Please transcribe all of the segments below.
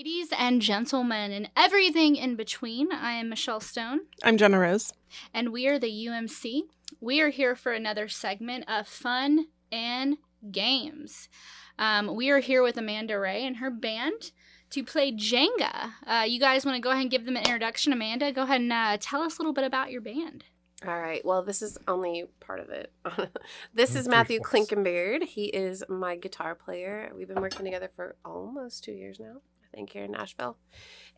Ladies and gentlemen, and everything in between, I am Michelle Stone. I'm Jenna Rose. And we are the UMC. We are here for another segment of Fun N Games. We are here with Amanda Raye and her band to play Jenga. You guys want to go ahead and give them an introduction? Amanda, go ahead and tell us a little bit about your band. All right. Well, this is only part of it. This is Matthew Klinkenbeard. He is my guitar player. We've been working together for almost 2 years now, I think, here in Nashville.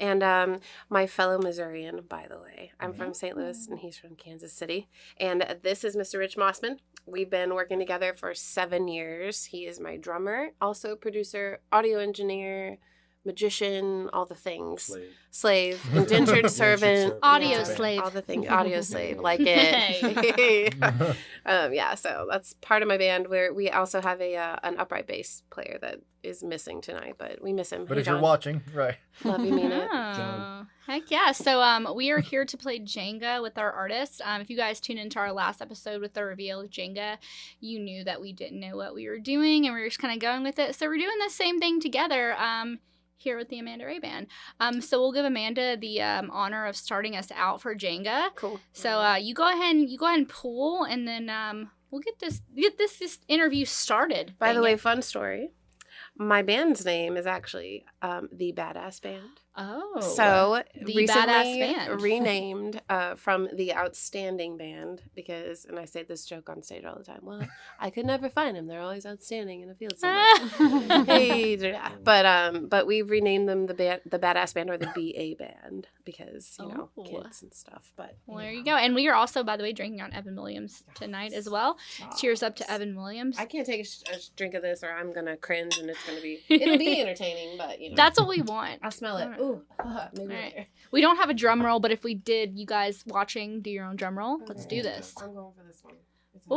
And my fellow Missourian, by the way. I'm from St. Louis, and he's from Kansas City. And this is Mr. Rich Mossman. We've been working together for 7 years. He is my drummer, also producer, audio engineer, magician, all the things. Slave, indentured servant, audio slave, all the things. Audio slave, like it. Yeah, so that's part of my band. Where we also have an upright bass player that is missing tonight, but we miss him. But Hey, if you're John. watching, right? Love you, mean it. Oh, heck yeah. So we are here to play Jenga with our artists. If you guys tuned into our last episode with the reveal of Jenga, you knew that we didn't know what we were doing, and we were just kind of going with it. So we're doing the same thing together. Here with the Amanda Raye Band. So we'll give Amanda the honor of starting us out for Jenga. Cool. So you go ahead and pull, and then we'll get this interview started. By the way, fun story. My band's name is actually the Badass Band. Oh, So the recently Badass Band. renamed from the Outstanding Band because, and I say this joke on stage all the time. Well, I could never find them. They're always outstanding in a field somewhere. Hey, yeah. But we've renamed them the Badass Band or the BA Band because kids and stuff. But Well, there you go. And we are also, by the way, drinking on Evan Williams tonight as well. Cheers up to Evan Williams. I can't take a drink of this or I'm gonna cringe and it'll be entertaining. But That's what we want. I'll smell it. All right. Ooh, maybe All right. later. We don't have a drum roll, but if we did, you guys watching, do your own drum roll. Let's do this. I'm going for this one.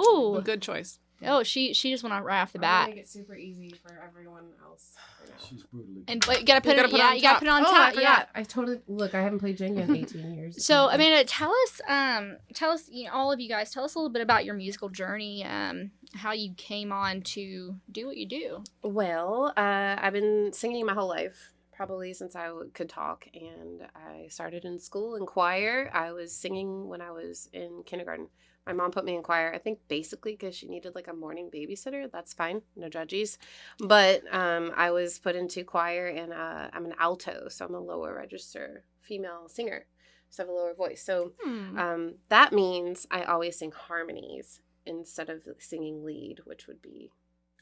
Ooh. Good choice. Oh, she just went right off the I'm bat. gonna make it super easy for everyone else. She's brutally. And but you gotta put it. Yeah, you gotta put it on Oh, I top. forgot. Yeah. I totally look. I haven't played Jenga in 18 years. So Amanda, tell us, all of you guys, tell us a little bit about your musical journey. How you came on to do what you do. Well, I've been singing my whole life, probably since I could talk, and I started in school in choir. I was singing when I was in kindergarten. My mom put me in choir, I think basically because she needed like a morning babysitter. That's fine, no judges. But I was put into choir, and I'm an alto, so I'm a lower register female singer, so I have a lower voice. So that means I always sing harmonies instead of singing lead, which would be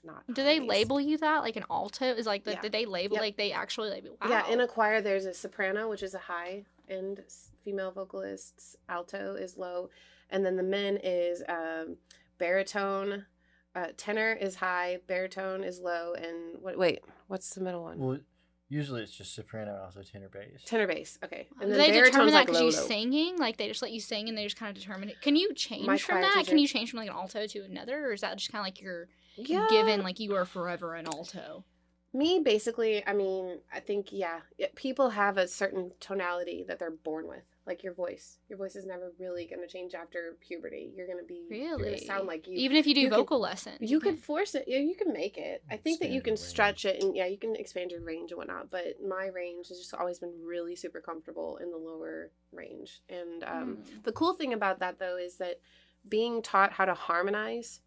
not. Do they harmonies. label you that like an alto? Is like Yeah. did they label Yep. like they actually label? Wow. Yeah, in a choir, there's a soprano, which is a high end female vocalist. Alto is low. And then the men is baritone. Tenor is high. Baritone is low. And what's the middle one? Well, usually it's just soprano, also tenor bass. Tenor bass. Okay. And Do then they determine baritone's that like because low, you low. singing? Like they just let you sing and they just kind of determine it. Can you change My from choir that? teacher- Can you change from like an alto to another, or is that just kind of like you're Yeah. given like you are forever an alto? Me, basically, I mean, I think, people have a certain tonality that they're born with. Like your voice. Your voice is never really going to change after puberty. You're going to be, you're Really? going to sound like you. Even if you do you can- vocal lessons, You can force it. Yeah, you can make it. I think that you Expand can your range. stretch it, and you can expand your range and whatnot. But my range has just always been really super comfortable in the lower range. And the cool thing about that, though, is that being taught how to harmonize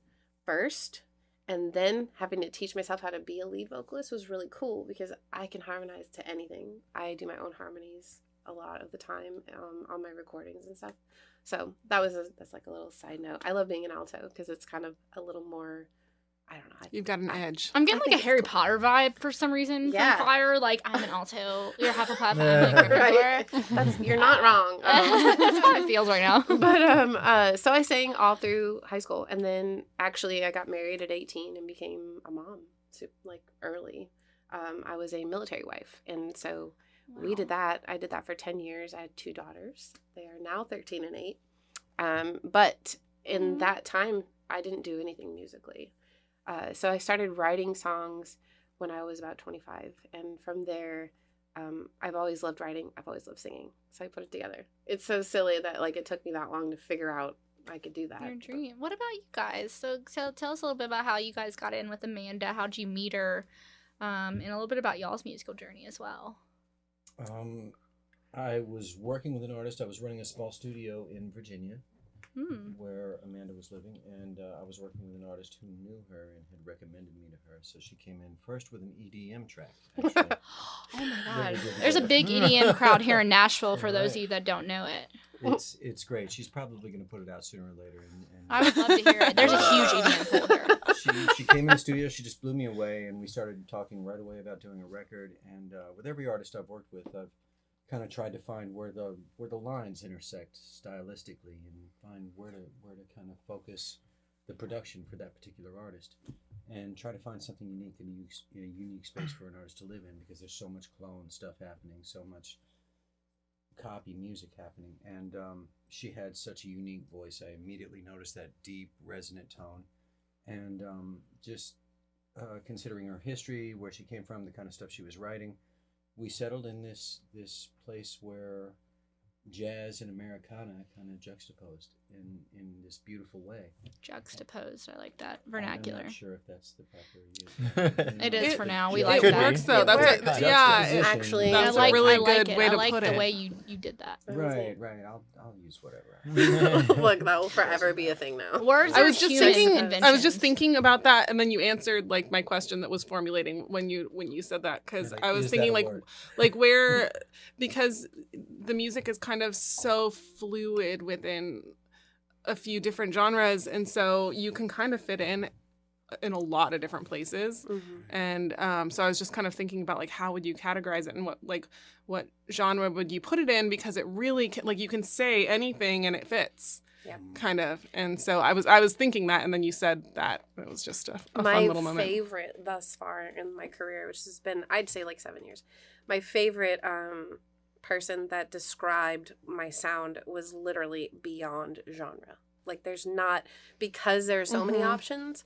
first and then having to teach myself how to be a lead vocalist was really cool because I can harmonize to anything. I do my own harmonies a lot of the time on my recordings and stuff. So that's like a little side note. I love being an alto because it's kind of a little more, I don't know. You've got an edge. I'm getting I like a think Harry it's cool. Potter vibe for some reason Yeah. from choir. Like I'm an alto, you're Hufflepuff, I'm Yeah. like Right. Gryffindor. You're not wrong. That's how it feels right now. But so I sang all through high school, and then actually I got married at 18 and became a mom, like early. I was a military wife, and so we did that. I did that for 10 years. I had 2 daughters. They are now 13 and 8. But in that time, I didn't do anything musically. So I started writing songs when I was about 25, and from there. I've always loved writing. I've always loved singing. So I put it together. It's so silly that like it took me that long to figure out I could do that. Your dream. What about you guys? So tell us a little bit about how you guys got in with Amanda. How'd you meet her? And a little bit about y'all's musical journey as well. I was working with an artist. I was running a small studio in Virginia, where Amanda was living, and I was working with an artist who knew her and had recommended me to her. So she came in first with an EDM track, actually. Oh my God. There's a big EDM crowd here in Nashville for those of you that don't know it. It's great. She's probably going to put it out sooner or later. And I would love to hear it. There's a huge EDM pool here. She came in the studio. She just blew me away, and we started talking right away about doing a record. And with every artist I've worked with, I've kind of tried to find where the lines intersect stylistically, and find where to kind of focus the production for that particular artist, and try to find something unique and a unique space for an artist to live in, because there's so much clone stuff happening, so much copy music happening. And she had such a unique voice. I immediately noticed that deep, resonant tone, and considering her history, where she came from, the kind of stuff she was writing, we settled in this place where jazz and Americana kind of juxtaposed in this beautiful way. Juxtaposed. I like that vernacular. I'm not sure if that's the proper use. It is for now. We like it that. Works though. That's Actually, that's I a really like good it. way I to like put the it. way you did that. Right. I'll use whatever. Look, that will forever be a thing now. Words I are was just human thinking. inventions. I was just thinking about that, and then you answered like my question that was formulating when you said that, because I was thinking like where, because the music is kind of so fluid within a few different genres, and so you can kind of fit in a lot of different places. And so I was just kind of thinking about like how would you categorize it, and what genre would you put it in, because it really like you can say anything and it fits. Yep. Kind of. And so I was thinking that, and then you said that. It was just a fun little moment. My favorite thus far in my career, which has been, I'd say, like 7 years, my favorite person that described my sound was literally beyond genre. Like, there's not, because there are so many options,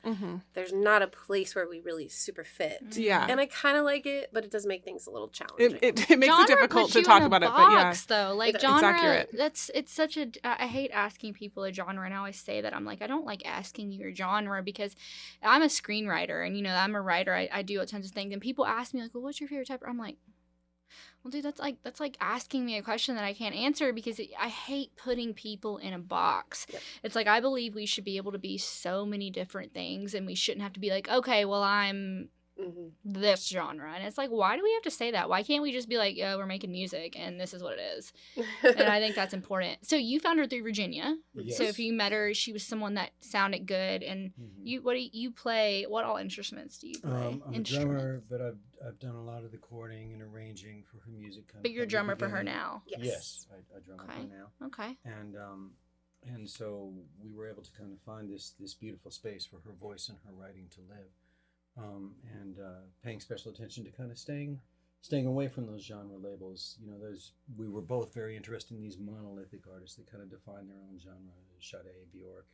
there's not a place where we really super fit. Yeah. And I kind of like it, but it does make things a little challenging. It makes genre it difficult puts to you talk in a about box, it, but yeah. though. Like, It's genre, accurate. it's such a, I hate asking people a genre, and I always say that. I'm like, I don't like asking you your genre, because I'm a screenwriter, and, I'm a writer. I do tons of things, and people ask me, like, well, what's your favorite type? I'm like, well, dude, that's like asking me a question that I can't answer, because I hate putting people in a box. Yep. It's like, I believe we should be able to be so many different things, and we shouldn't have to be like, okay, well, I'm this genre. And it's like, why do we have to say that? Why can't we just be like, yeah, we're making music and this is what it is? And I think that's important. So you found her through Virginia. Yes. So if you met her, she was someone that sounded good. And you play? What all instruments do you play? I'm a drummer, but I've done a lot of the chording and arranging for her music. But you're a drummer for her now. Yes, I drum with her now. Okay. And so we were able to kind of find this beautiful space for her voice and her writing to live. And paying special attention to kind of staying away from those genre labels. We were both very interested in these monolithic artists that kind of define their own genre. Sade, Bjork,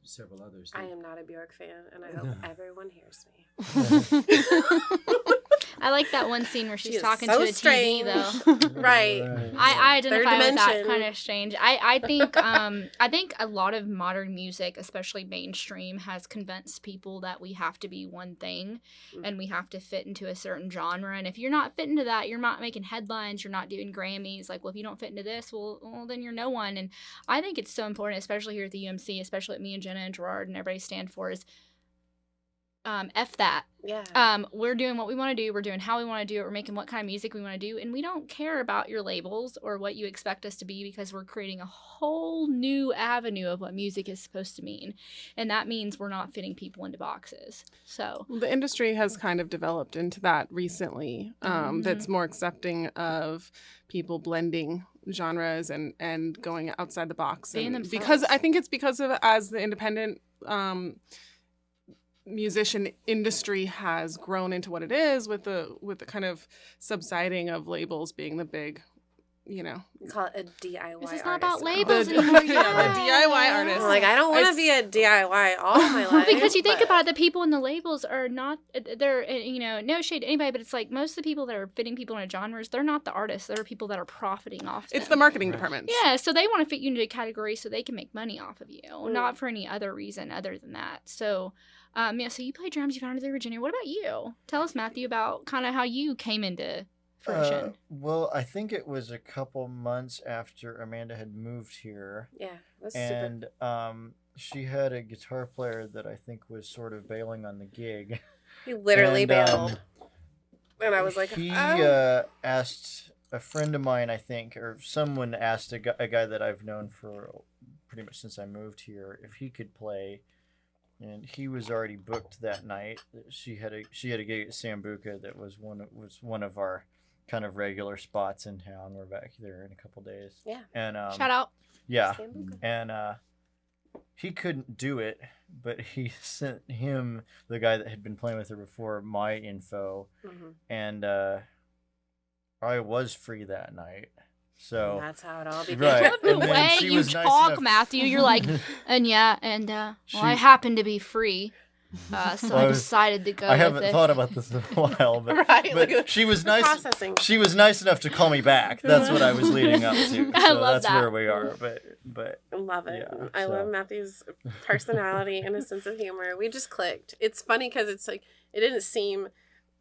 several others. I am not a Bjork fan, and I hope everyone hears me. I like that one scene where she's talking so to a strange. TV, though. Right. I identify with that dimension. kind of strange. I think I think a lot of modern music, especially mainstream, has convinced people that we have to be one thing and we have to fit into a certain genre. And if you're not fitting into that, you're not making headlines, you're not doing Grammys. Like, well, if you don't fit into this, well, then you're no one. And I think it's so important, especially here at the UMC, especially at me and Jenna and Gerard and everybody stand for, is F that. Yeah. We're doing what we want to do. We're doing how we want to do it. We're making what kind of music we want to do. And we don't care about your labels or what you expect us to be, because we're creating a whole new avenue of what music is supposed to mean. And that means we're not fitting people into boxes. So the industry has kind of developed into that recently. That's more accepting of people blending genres and going outside the box. Being And themselves. because I think it's because of, as the independent musician industry has grown into what it is, with the kind of subsiding of labels being the big, We call it a DIY this is artist not about now. labels The anymore. DIY artist. I'm like, I don't want to be a DIY all my life. Because you think about it, the people in the labels are not, they're, no shade to anybody, but it's like most of the people that are fitting people into genres, they're not the artists. They're people that are profiting off them. It's the marketing department. Yeah, so they want to fit you into a category so they can make money off of you, not for any other reason other than that. So, so you play drums, you found it in Virginia. What about you? Tell us, Matthew, about kind of how you came into fruition? Well, I think it was a couple months after Amanda had moved here. Yeah, that's and she had a guitar player that I think was sort of bailing on the gig. He literally And, bailed. And I was like, he oh. asked a friend of mine, I think, or someone asked a guy that I've known for pretty much since I moved here if he could play, and he was already booked that night. She had a gig at Sambuca that was one of our kind of regular spots in town. We're back there in a couple days. Yeah. And Shout out. yeah, Sambuca. and he couldn't do it, but he sent him, the guy that had been playing with her before, my info, and I was free that night. So And that's how it all began. Right. Love the And then way she you was nice talk, enough- Matthew. You're like, and I She- happen to be free, so Well, I decided to go. I haven't with it. thought about this in a while, but, Right, but like, she was we're nice. processing. She was nice enough to call me back. That's what I was leading up to. I So love that's that. where we are. But I love it. Yeah, I so. love Matthew's personality and his sense of humor. We just clicked. It's funny because it's like it didn't seem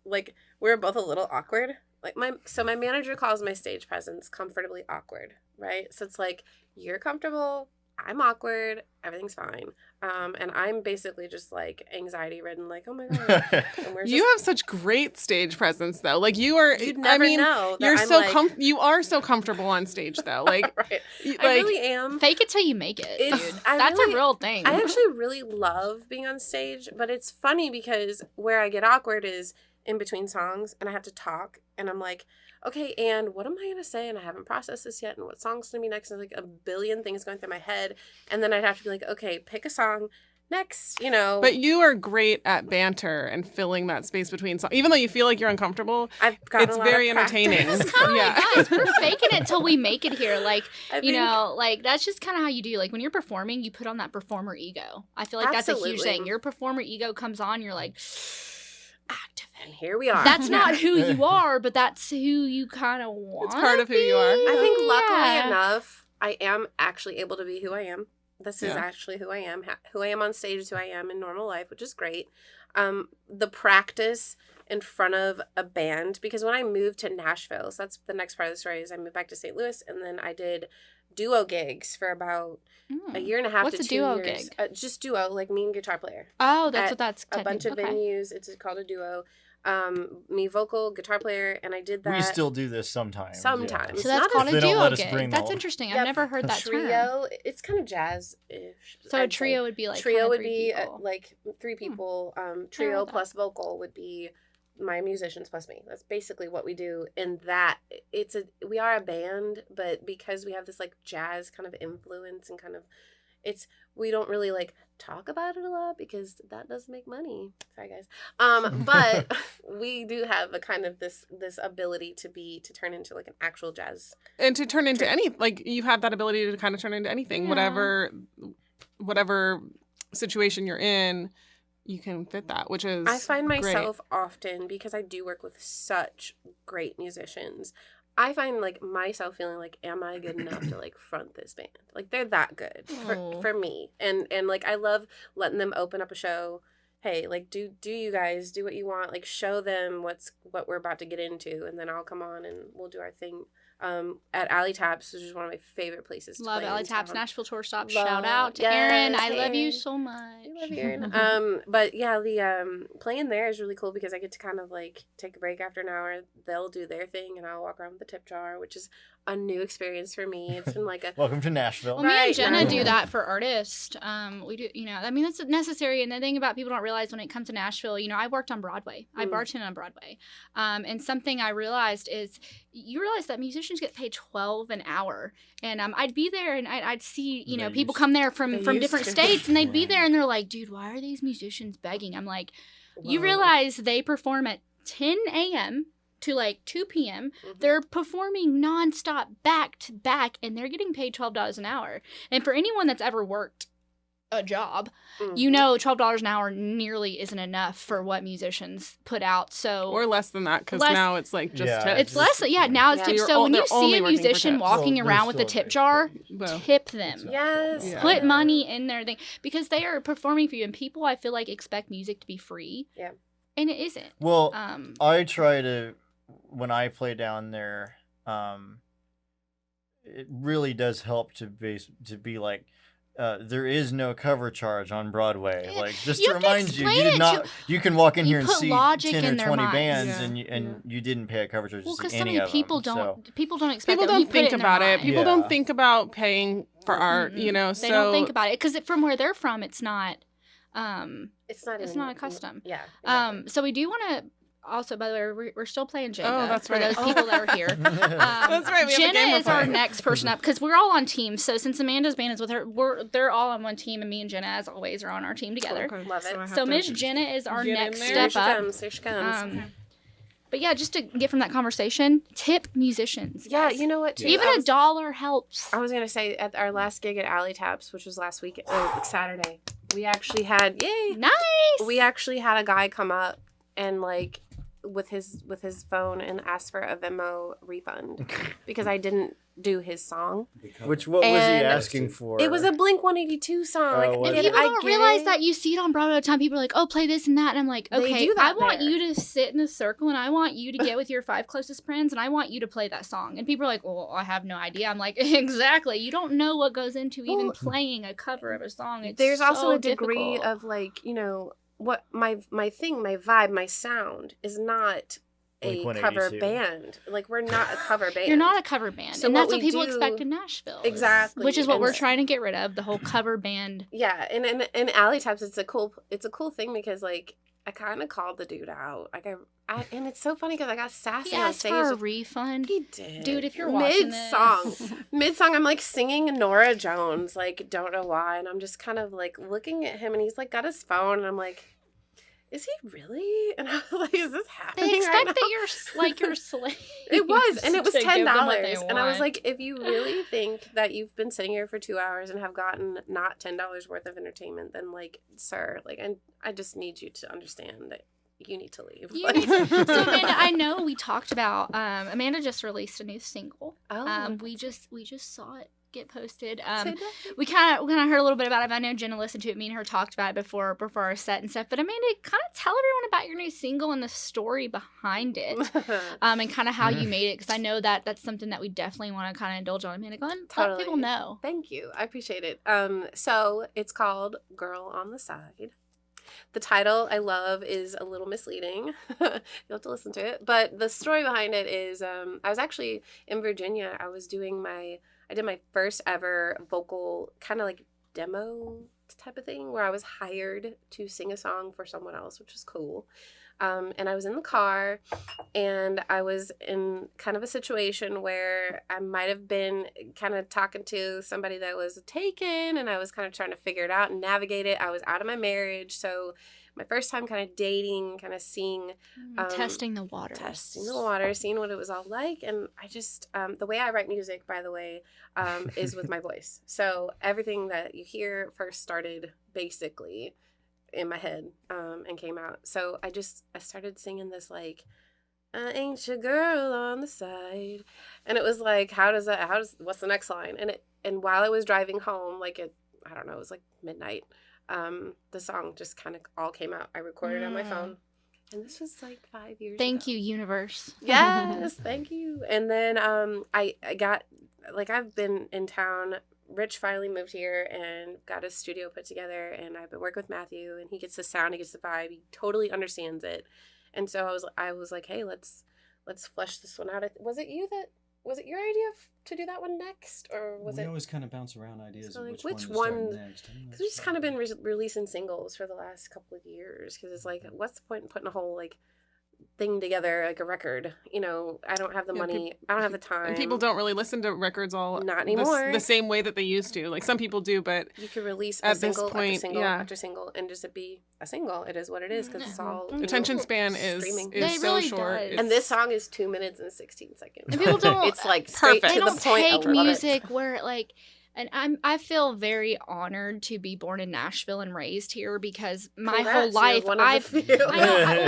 like we were both a little awkward. Like my manager calls my stage presence comfortably awkward, right? So it's like you're comfortable, I'm awkward, everything's fine. And I'm basically just like anxiety ridden, like, oh my god. And we're You have such great stage presence, though. Like you are. You'd never know that You're I'm so like- You are so comfortable on stage, though. Like, right. like I really am. Fake it till you make it, It's- dude. I That's really- a real thing. I actually really love being on stage, but it's funny because where I get awkward is in between songs and I have to talk and I'm like, okay, and what am I going to say? And I haven't processed this yet. And what song's going to be next? And like a billion things going through my head. And then I'd have to be like, okay, pick a song next, you know. But you are great at banter and filling that space between songs. Even though you feel like you're uncomfortable, I've gotten it's a lot of very entertaining. practice. That's kind of Yeah. guys, we're faking it till we make it here. Like, I you think- know, like that's just kind of how you do. Like when you're performing, you put on that performer ego. I feel like that's a huge Absolutely. thing. Your performer ego comes on, you're like, activate. And here we are. That's not who you are, but that's who you kind of want. It's part of who you are. I think luckily Yeah. enough, I am actually able to be who I am. This is Yeah. actually who I am. Who I am on stage is who I am in normal life, which is great. The practice in front of a band, because when I moved to Nashville, so that's the next part of the story, is I moved back to St. Louis, and then I did duo gigs for about a year and a half What's to a 2 duo years. gig? Just duo, like me and guitar player. Oh, that's At what that's A bunch of technically- okay. venues. It's called a duo. Me vocal, guitar player, and I did that. we still do this sometimes. Sometimes. So It's that's not called They a don't duo let us gig. bring That's the- interesting. Yep. I've never heard that term. trio. It's kind of jazz-ish. So a I'd say. trio would be like Trio kinda would three be people. like 3 people. Trio love that. plus vocal would be my musicians plus me. That's basically what we do. And that we are a band, but because we have this like jazz kind of influence and kind of we don't really like talk about it a lot because that doesn't make money. Sorry guys. But we do have a kind of this ability to turn into like an actual jazz. And to turn into you have that ability to kind of turn into anything, Yeah. whatever situation you're in, you can fit that, which is I find great. myself often, because I do work with such great musicians, I find like myself feeling like, am I good enough to like front this band? Like they're that good Aw. for me. And like I love letting them open up a show. Hey, like do you guys do what you want? Like show them what we're about to get into, and then I'll come on and we'll do our thing. At Alley Taps, which is one of my favorite places to Love play Alley in Taps town. Nashville Tour Stop. Love- Shout out to yes, Erin. I love you Erin. so much. I love Erin. But yeah, the playing there is really cool because I get to kind of like take a break after an hour. They'll do their thing and I'll walk around with the tip jar, which is a new experience for me. It's been like a Welcome to Nashville. Well, me and Right, Jenna right. do that for artists. We do, I mean, that's necessary. And the thing about people don't realize when it comes to Nashville, I worked on Broadway. I bartended on Broadway. And something I realized is you realize that musicians get paid $12 an hour. And I'd be there and I'd see, They people used come there They from used different to. states and they'd be Right. there and they're like, dude, why are these musicians begging? I'm like, you Whoa. realize they perform at 10 a.m. to like 2 p.m. Mhm. They're performing nonstop back to back and they're getting paid $12 an hour. And for anyone that's ever worked a job, Mhm. $12 an hour nearly isn't enough for what musicians put out. So or less than that, because Less- now it's like just Yeah. tips. it's less, now it's Yeah. tips. You're So when you they're see only a working for musician tips. walking Well, around they're with a still tip jar, Well, tip them. Yes. Yeah. Put money in their thing because they are performing for you, and people I feel like expect music to be free. Yeah. And it isn't. Well, Um, I try to when I play down there, it really does help to be like, there is no cover charge on Broadway. Like, just You to have to remind you, explain you did it not. You can walk in you here and put see logic 10 in or their 20 minds. bands, Yeah. and you didn't pay a cover charge Well, to because see so any many of people them. don't. People don't expect. People that when you don't put think in their about it. mind. People Yeah. don't think about paying for art. Mm-mm. So They don't think about it because from where they're from, it's not. It's not. It's not a custom. Yeah. Exactly. So we do want to. Also, by the way, we're still playing Jenga. Oh, that's for right. those people that are here. That's right. We have a Jenna game we're is our playing. next person up because we're all on teams. So since Amanda's band is with her, they're all on one team, and me and Jenna, as always, are on our team together. Okay, Love it. I have So to Miss Jenna is our get in next there. Here step she up. comes. Here she comes. But yeah, just to get from that conversation, tip musicians. Yeah, guys. you know what? Too? Even I a was- dollar helps. I was gonna say at our last gig at Alley Taps, which was last week, Saturday, we actually had Nice. we actually had a guy come up and like with his phone and ask for a Venmo refund because I didn't do his song. What was he And asking for? It was a Blink-182 song. Oh, Like, was And it? people I don't get realize it. that you see it on Broadway all the time. People are like, "Oh, play this and that," and I'm like, They "Okay, do that I want there. you to sit in a circle, and I want you to get with your 5 closest friends, and I want you to play that song." And people are like, "Well, I have no idea." I'm like, "Exactly. You don't know what goes into even Well, playing a cover of a song. It's There's also so a degree difficult. of like, what my thing, my vibe, my sound is not a cover Blink-182. band. Like, we're not a cover band. You're not a cover band, So and what that's what we people do- expect in Nashville. Exactly. Which is what And we're trying to get rid of, the whole cover band. Yeah, and in Alley Taps, it's a cool thing because like I kind of called the dude out. Like I and it's so funny because I got sassy He on asked stage. for a refund. He did, Dude, if you're watching mid song, I'm like singing Nora Jones, like don't know why, and I'm just kind of like looking at him, and he's like got his phone, and I'm like, is he really? And I was like, is this happening? They expect right now? that you're slave. It was, and it was to give them what they $10. And I was want. like, if you really think that you've been sitting here for 2 hours and have gotten not $10 worth of entertainment, then like, sir, like, and I just need you to understand that you need to leave. You Like- need to- So Amanda, I know we talked about Amanda just released a new single. Oh, We just saw it get posted. today? We kind of heard a little bit about it. I know Jenna listened to it. Me and her talked about it before our set and stuff. But Amanda, kind of tell everyone about your new single and the story behind it, and kind of how you made it, because I know that that's something that we definitely want to kind of indulge on. Amanda, go ahead and let people Totally. know. Thank you. I appreciate it. So it's called Girl on the Side. The title I love is a little misleading. You'll have to listen to it. But the story behind it is I was actually in Virginia. I did my first ever vocal kind of like demo type of thing where I was hired to sing a song for someone else, which was cool. And I was in the car, and I was in kind of a situation where I might have been kind of talking to somebody that was taken, and I was kind of trying to figure it out and navigate it. I was out of my marriage, so my first time kind of dating, kind of seeing, Testing the water. seeing what it was all like. And I just, the way I write music, by the way, is with my voice. So everything that you hear first started basically in my head and came out. So I started singing this like, I ain't your girl on the side. And it was like, what's the next line? And while I was driving home, like I don't know, it was like midnight, the song just kind of all came out. I recorded it on my phone. And this was like 5 years ago. Thank you, universe. Yes, thank you. And then I got, like, I've been in town. Rich finally moved here and got a studio put together, and I've been working with Matthew, and he gets the sound, he gets the vibe, he totally understands it. And so I was like, hey, let's flesh this one out. Was it your idea to do that one next, or was we it? always kind of bounce around ideas So, of like, which which one to one- start next. Because we've just kind of been releasing singles for the last couple of years. Because it's like, what's the point in putting a whole like thing together, like a record? I don't have the Yeah, money. I don't have the time. And people don't really listen to records all Not anymore. the same way that they used to. Like some people do, but You could release At a this single point, after single yeah. after single, and just it be a single. It is what it is because it's all attention span is streaming. They so really short. does. It's- And this song is 2 minutes and 16 seconds. And people don't- It's like straight Perfect. to They the don't point. I take love it. music where like And I feel very honored to be born in Nashville and raised here because my Congrats, whole you're life one of the I've few.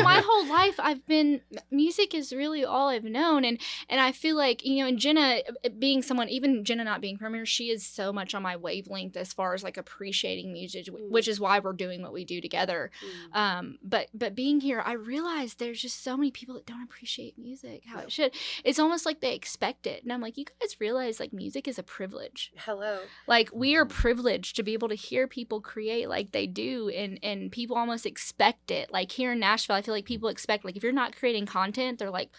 my whole life I've been music is really all I've known, and I feel like, you know, and Jenna being someone, even Jenna not being from here, she is so much on my wavelength as far as like appreciating music, which is why we're doing what we do together. But being here, I realized there's just so many people that don't appreciate music how it should. It's almost like they expect it, and I'm like, you guys realize like music is a privilege. Hello. Like, we are privileged to be able to hear people create like they do, and people almost expect it. Like, here in Nashville, I feel like people expect, like, if you're not creating content, they're like,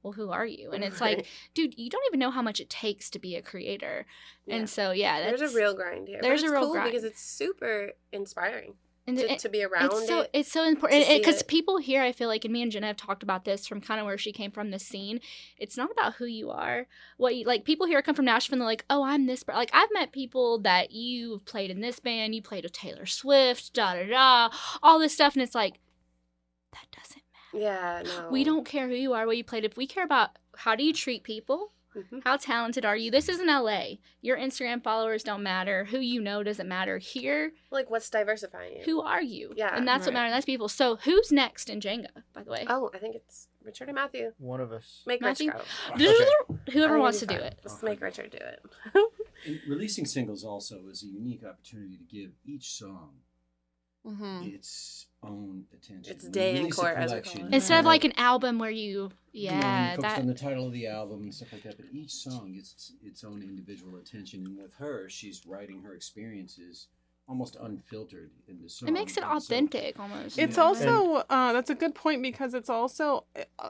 well, who are you? And it's like, dude, you don't even know how much it takes to be a creator. And so, yeah. There's a real grind here. There's but it's a real cool grind. because it's super inspiring. And To be around it's so important because it. people here, I feel like, and me and Jenna have talked about this from kind of where she came from, the scene. It's not about who you are. What you, like, people here come from Nashville and they're like, oh, I'm this. Like, I've met people that you've played in this band, you played with Taylor Swift, all this stuff, and it's like, that doesn't matter. Yeah, no. We don't care who you are, what you played. If we care about how do you treat people, how talented are you? This isn't LA. Your Instagram followers don't matter. Who you know doesn't matter. Here, like, what's diversifying you? who are you? Yeah. And that's what matters. That's people. So who's next in Jenga, by the way? Oh, I think it's Richard and Matthew. One of us. Make Matthew? Rich go. Whoever I wants to think do it's it. fine. Let's make Richard do it. And releasing singles also is a unique opportunity to give each song its own attention. It's day in Release a court, as we collection, call it. Instead of like an album where you, focus that. on the title of the album and stuff like that, but each song gets its own individual attention. And with her, she's writing her experiences almost unfiltered into songs. It makes it And so- authentic almost. It's Yeah. also that's a good point because it's also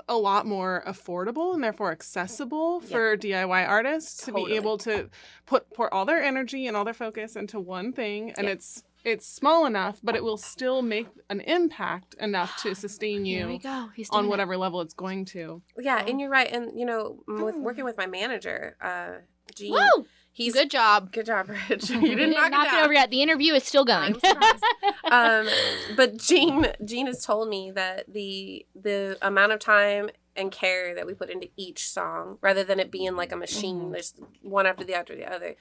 a lot more affordable and therefore accessible for DIY artists to be able to pour all their energy and all their focus into one thing, and it's small enough, but it will still make an impact enough to sustain Here we you go. He's on doing whatever level it's going to. Yeah, and you're right. And, you know, with working with my manager, it. Gene, Woo! he's Good job. Good job, Rich. You You didn't knock knock it it down. over yet. The interview is still going. I'm surprised. But Gene has told me that the amount of time and care that we put into each song, rather than it being like a machine, there's one after the other.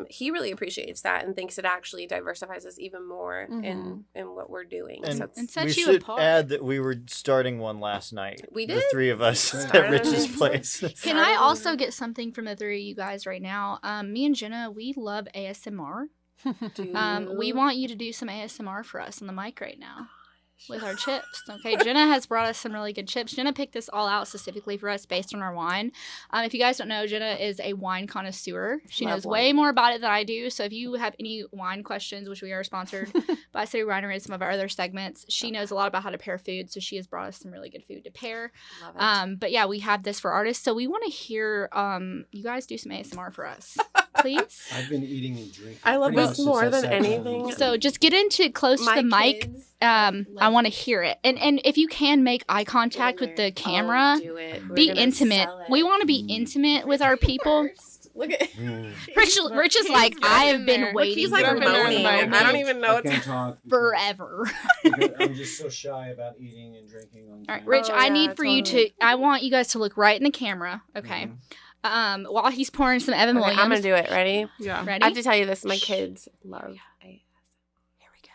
He really appreciates that and thinks it actually diversifies us even more in what we're doing. And, So it's, And sets we you should apart. add that we were starting one last night. We The did? three of us Started at on Rich's it. place. Can I also get something from the three of you guys right now? Me and Jenna, we love ASMR. We want you to do some ASMR for us on the mic right now with our chips. Okay, Jenna has brought us some really good chips. Jenna picked this all out specifically for us based on our wine. If you guys don't know, Jenna is a wine connoisseur. She knows way more about it than I do. So if you have any wine questions, which we are sponsored by City Reiner and some of our other segments, she knows a lot about how to pair food. So she has brought us some really good food to pair. Love it. But yeah, we have this for artists. So we want to hear you guys do some ASMR for us, please. I've been eating and drinking. I love pretty this much more since I than sat down. anything. So just get into close to the mic. kids I want to hear it. And if you can make eye contact with the camera, do it. We're be gonna intimate. sell it. We want to be intimate with our people. Look at Rich is like, I have been Look, waiting he's like Get up in there moaning. and I don't even know I what's can't talk because- forever. because I'm just so shy about eating and drinking on All right, camera. Rich, Oh, I yeah, need for you totally. to, I want you guys to look right in the camera, okay? While he's pouring some Evan Okay, Williams. I'm gonna do it. Ready? Yeah. Ready? I have to tell you this. My Shh. kids love ASMR. Here we go.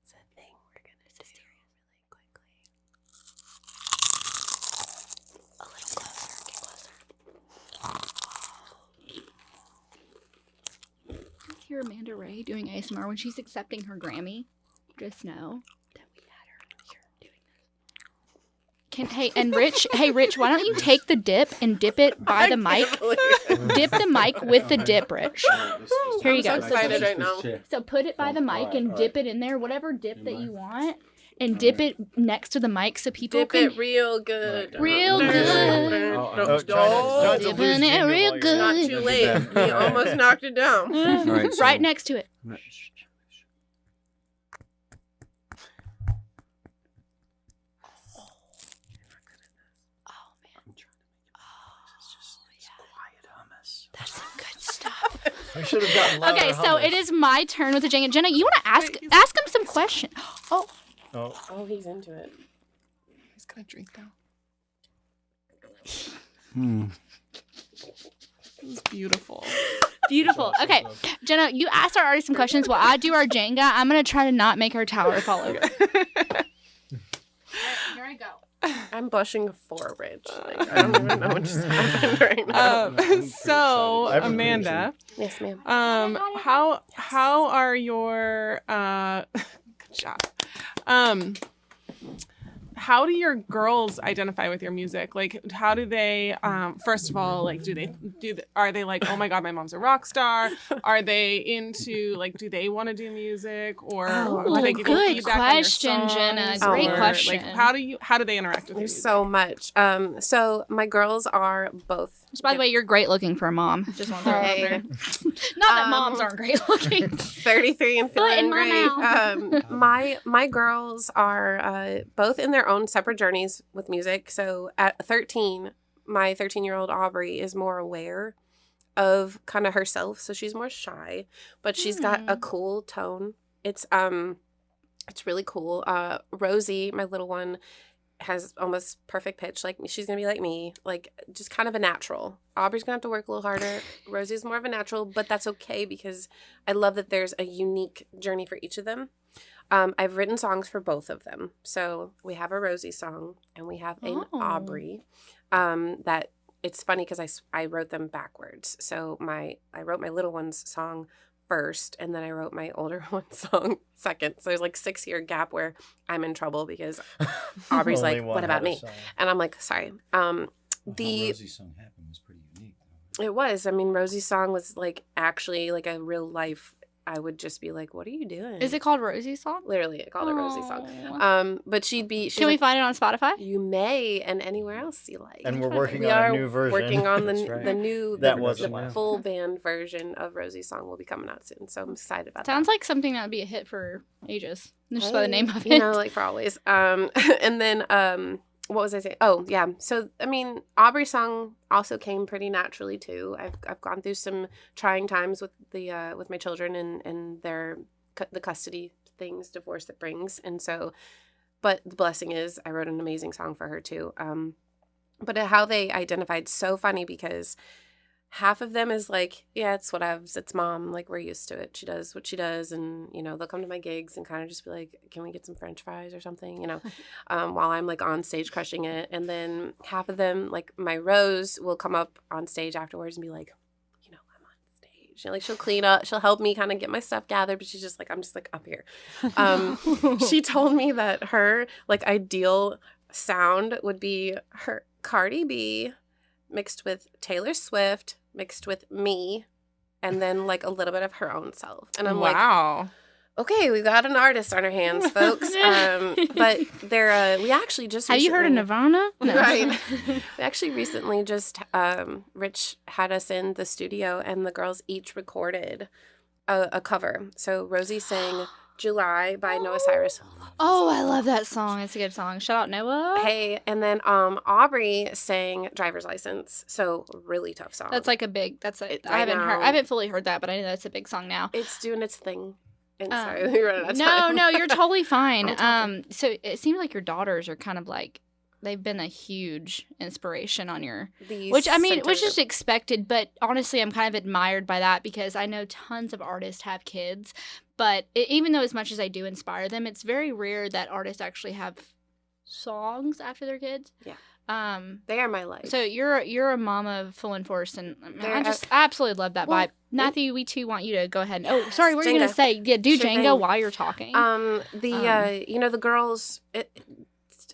It's a thing we're gonna do really quickly. A little closer. Get closer. Hear Amanda Raye doing ASMR when she's accepting her Grammy. Just know that we had her here doing this. Hey Rich, why don't you take the dip and dip it by the mic? Dip the mic with the dip, Rich. Here you go. I'm so excited right now. So put it by the mic and dip it in there, whatever dip that you want, and dip it next to the mic so people Dip can it real good. Real good. Trying to Dipping lose it Jenga real while you're good. Not doing too that. late. You almost knocked it down. All right, so- right next to it. That's some good stuff. We should have gotten louder Okay, so hummus. it is my turn with the Jenga. Jenna, you want to ask him some questions? Oh, Oh, Oh, he's into it. He's gonna drink now. This is beautiful. Beautiful. Okay, Jenna, you asked our artist some questions while I do our Jenga. I'm going to try to not make our tower fall over. Here I go. I'm blushing forward. Like, I don't even know what just happened right now. So, Amanda. Yes, ma'am. How are your good job. How do your girls identify with your music? Like, how do they? First of all, like, are they like, oh my god, my mom's a rock star? Are they into like, do they want to do music, or do they give you good feedback question, on your songs? Jenna. Great question. Like, how do they interact with you? There's so much. So my girls are both. Which, by the way, you're great looking for a mom. Just want to throw it out there. Not that moms aren't great looking. 33 and feeling great. My girls are both in their own separate journeys with music. So at 13, my 13-year-old Aubrey is more aware of kind of herself. So she's more shy, but she's got a cool tone. It's really cool. Rosie, my little one, has almost perfect pitch. Like, she's gonna be like me, like just kind of a natural. Aubrey's gonna have to work a little harder. Rosie's more of a natural, but that's okay because I love that there's a unique journey for each of them. I've written songs for both of them. So we have a Rosie song and we have an Aubrey. That it's funny because I wrote them backwards. So I wrote my little one's song first, and then I wrote my older one's song second. So there's like 6-year gap where I'm in trouble because Aubrey's like, "What about me?" And I'm like, "Sorry." How Rosie's song happened was pretty unique, though. It was. I mean, Rosie's song was like actually like a real life. I would just be like, "What are you doing?" Is it called Rosie's song? Literally, I called it Rosie's song. But she's Can we find it on Spotify? You may, and anywhere else you like. And we're working on a new version. Working on the full band. band version of Rosie's song will be coming out soon. So I'm excited about that. Sounds like something that would be a hit for ages. Just by the name of it. You know, like for always. And then what was I saying? Oh, yeah. So, I mean, Aubrey's song also came pretty naturally, too. I've gone through some trying times with with my children and the custody things, divorce that brings. And so, but the blessing is I wrote an amazing song for her, too. But how they identified, so funny because half of them is like, yeah, it's whatevs. It's mom. Like, we're used to it. She does what she does. And, you know, they'll come to my gigs and kind of just be like, can we get some French fries or something, you know, while I'm like on stage crushing it. And then half of them, like my Rose, will come up on stage afterwards and be like, you know, I'm on stage. And like, she'll clean up. She'll help me kind of get my stuff gathered. But she's just like, I'm just like up here. She told me that her like ideal sound would be her Cardi B mixed with Taylor Swift, mixed with me, and then like a little bit of her own self. And I'm like, okay, we've got an artist on our hands, folks. But we actually just have you heard of Nirvana? No. Right. We actually recently just Rich had us in the studio, and the girls each recorded a cover. So Rosie sang July by Noah Cyrus. Oh, I love that song. It's a good song. Shout out Noah. Hey, and then Aubrey sang Driver's License. So really tough song. That's like I haven't fully heard that, but I know that's a big song now. It's doing its thing. And sorry, we ran out of time. No, you're totally fine. So it seems like your daughters are kind of like they've been a huge inspiration on your which is expected, but honestly I'm kind of admired by that because I know tons of artists have kids, but even though as much as I do inspire them, it's very rare that artists actually have songs after their kids. Yeah. They are my life. So you're a mama full in force, and I absolutely love that vibe. Matthew, we too want you to go ahead. Oh, sorry, what were you gonna say? Yeah, do Jenga while you're talking. The girls.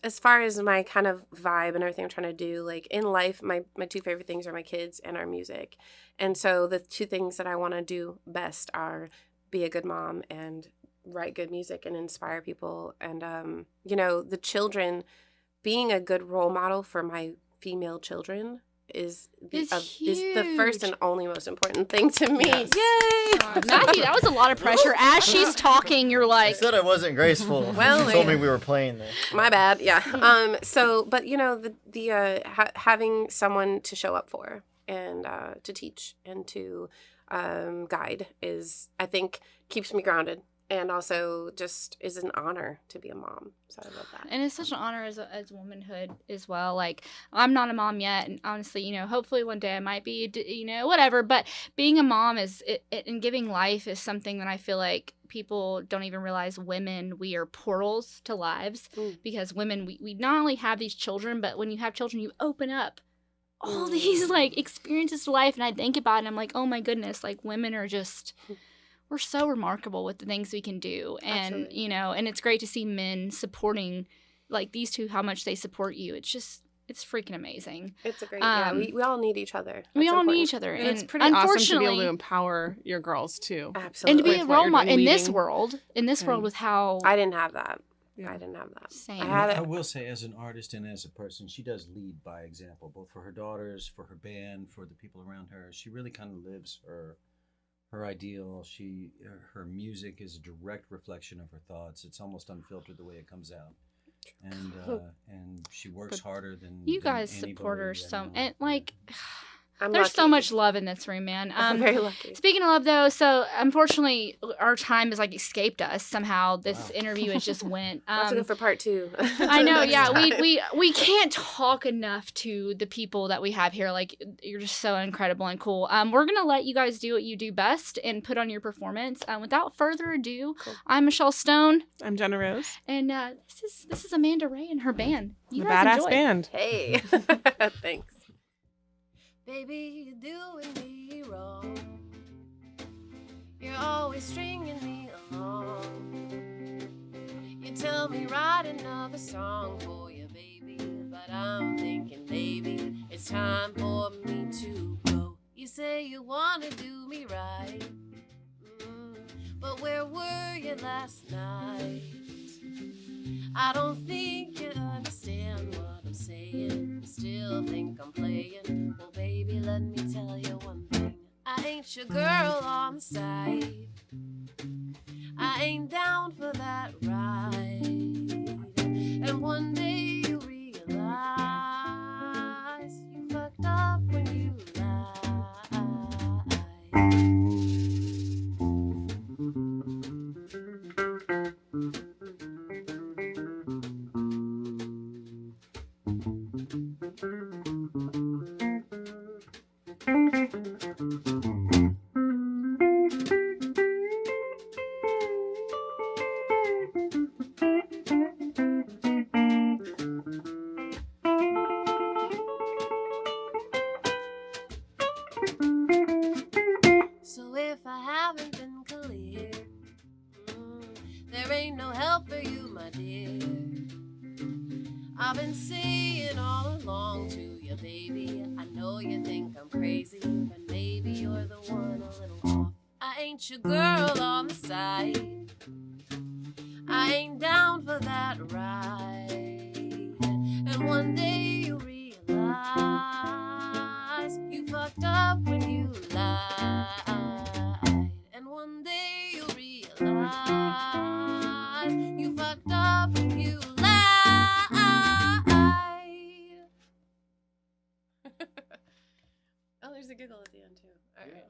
As far as my kind of vibe and everything I'm trying to do, like in life, my two favorite things are my kids and our music. And so the two things that I want to do best are be a good mom and write good music and inspire people. And, the children, being a good role model for my female children is the first and only most important thing to me. Yes. Yay! Matthew, that was a lot of pressure. As she's talking, you're like... I said I wasn't graceful. Well, you told me we were playing this. My bad, yeah. But having someone to show up for and to teach and to guide is, I think, keeps me grounded. and also just is an honor to be a mom. So I love that. And it's such an honor as womanhood as well. Like, I'm not a mom yet, and honestly, hopefully one day I might be, whatever. But being a mom and giving life is something that I feel like people don't even realize. Women, we are portals to lives, because women, we not only have these children, but when you have children, you open up all these like experiences to life. And I think about it and I'm like, oh my goodness, like women are just, we're so remarkable with the things we can do. And, Absolutely. And it's great to see men supporting like these two, how much they support you. It's freaking amazing. It's a great, we all need each other. We That's all important. need each other. And it's pretty awesome to be able to empower your girls too. Absolutely. And to be a With what role you're model doing, in this leading. world, with how I didn't have that. Yeah. I didn't have that. Same. I will say, as an artist and as a person, she does lead by example, both for her daughters, for her band, for the people around her. She really kind of lives her ideal. Her music is a direct reflection of her thoughts. It's almost unfiltered the way it comes out, and she works harder than you guys anybody support her I so, know. and like. I'm There's lucky. so much love in this room, man. I'm very lucky. Speaking of love, though, so unfortunately, our time has like escaped us somehow. This interview has just went. Let's go for part 2. I know, Next yeah. time. We can't talk enough to the people that we have here. Like, you're just so incredible and cool. We're gonna let you guys do what you do best and put on your performance. Without further ado, Cool. I'm Michelle Stone, I'm Jenna Rose. and this is Amanda Raye and her band. You The guys badass enjoy. band. Hey. Thanks. Baby, you're doing me wrong. You're always stringing me along. You tell me write another song for you, baby, but I'm thinking, baby, it's time for me to go. You say you wanna do me right, but where were you last night? I don't think you understand what I'm saying. You still think I'm playing. Well, baby, let me tell you one thing. I ain't your girl on the side. I ain't down for that ride. And one day you realize you fucked up when you lied. So if I haven't been clear, there ain't no help for you, my dear. I've been saying all along to you, baby, I know you think I'm crazy, but maybe you're the one a little off. I ain't your girl on the side. I ain't down for that ride. And one day you realize you fucked up when you lied. And one day you realize you fucked up when you lied. Oh, there's a giggle at the end, too. All right.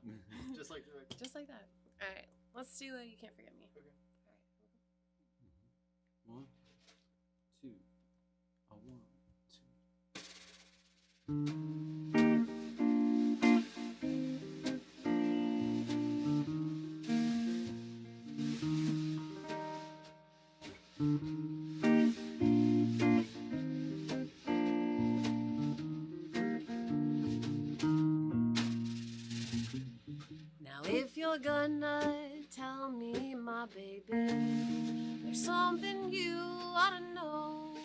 Just like the record. Just like that. All right. Let's do You Can't Forget Me. Okay. All right. 1, 2, a 1, 2. Now if you're gonna tell me, my baby, there's something you ought to know.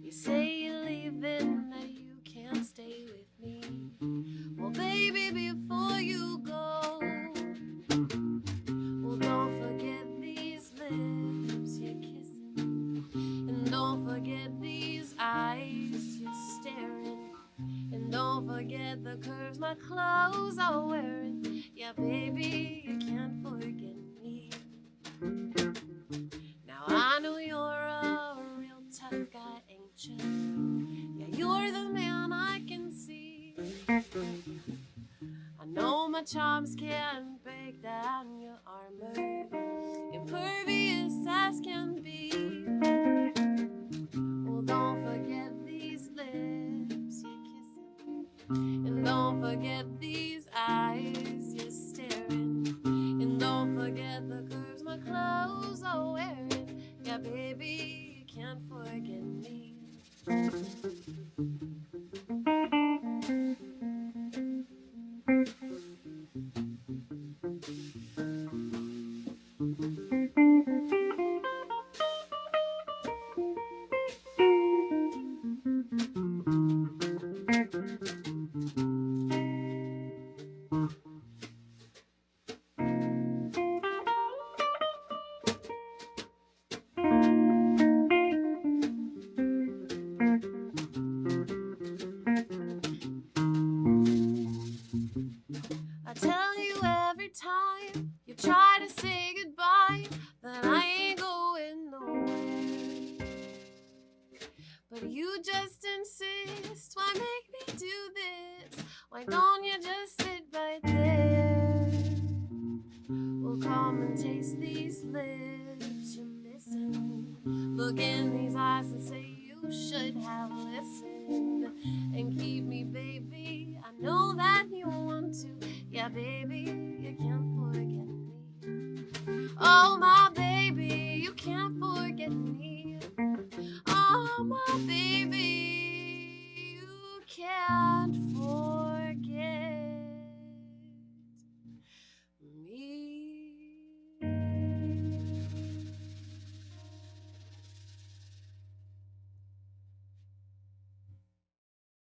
You say you're leaving, that you can't stay with me. Well, baby, before you go, well, don't forget these lips you're kissing, and don't forget these eyes you're staring, and don't forget the curves my clothes are wearing. Yeah, baby, you can't forget me. Now I know you're a real tough guy, ain't you? Yeah, you're the man I can see. I know my charms can break down your armor. And don't forget these eyes you're staring. And don't forget the curves my clothes are wearing. Yeah, baby, you can't forget me. I tell you every time you try to say goodbye that I ain't going nowhere. But you just insist. Why make me do this? Why don't you just sit right there? Well, come and taste these lips you're missing. Look in these eyes and say you should have listened. And keep me, baby. I know that you want to. Yeah, baby, you can't forget me. Oh, my